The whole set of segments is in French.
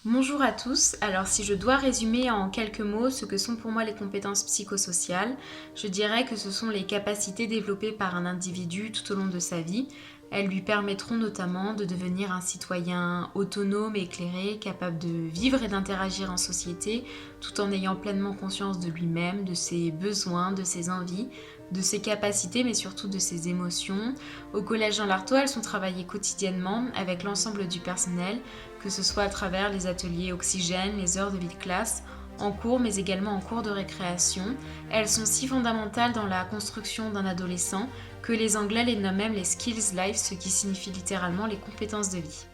Bonjour à tous. Alors si je dois résumer en quelques mots ce que sont pour moi les compétences psychosociales, je dirais que ce sont les capacités développées par un individu tout au long de sa vie. Elles lui permettront notamment de devenir un citoyen autonome et éclairé, capable de vivre et d'interagir en société, tout en ayant pleinement conscience de lui-même, de ses besoins, de ses envies, de ses capacités, mais surtout de ses émotions. Au Collège Jean Lartaud, elles sont travaillées quotidiennement avec l'ensemble du personnel, que ce soit à travers les ateliers oxygène, les heures de vie de classe, en cours mais également en cours de récréation. Elles sont si fondamentales dans la construction d'un adolescent que les Anglais les nomment même les skills life, ce qui signifie littéralement les compétences de vie.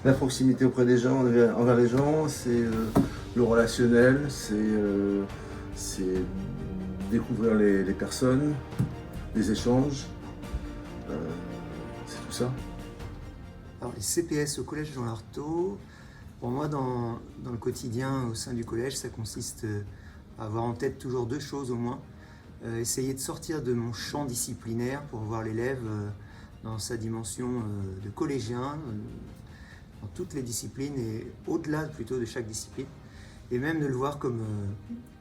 La proximité auprès des gens, envers les gens, c'est le relationnel, c'est découvrir les personnes, les échanges, euh, c'est tout ça. Alors, les CPS au Collège Jean Lartaud, pour moi, dans le quotidien au sein du collège, ça consiste à avoir en tête toujours deux choses au moins. Essayer de sortir de mon champ disciplinaire pour voir l'élève dans sa dimension de collégien, dans toutes les disciplines et au-delà plutôt de chaque discipline, et même de le voir comme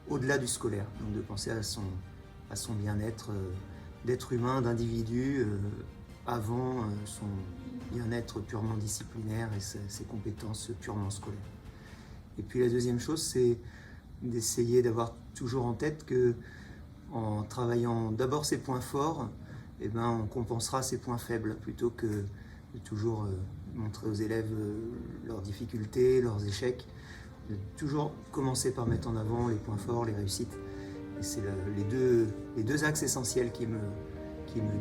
au-delà du scolaire, donc de penser à son bien-être d'être humain, d'individu, avant son bien-être purement disciplinaire et ses compétences purement scolaires. Et puis la deuxième chose, c'est d'essayer d'avoir toujours en tête que en travaillant d'abord ses points forts, eh ben, on compensera ses points faibles plutôt que de toujours montrer aux élèves leurs difficultés, leurs échecs. De toujours commencer par mettre en avant les points forts, les réussites. Et c'est les deux axes essentiels qui me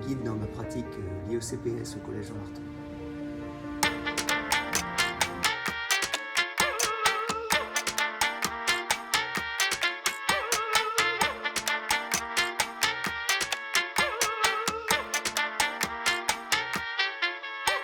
guident dans ma pratique liée au CPS au Collège Jean Lartaud.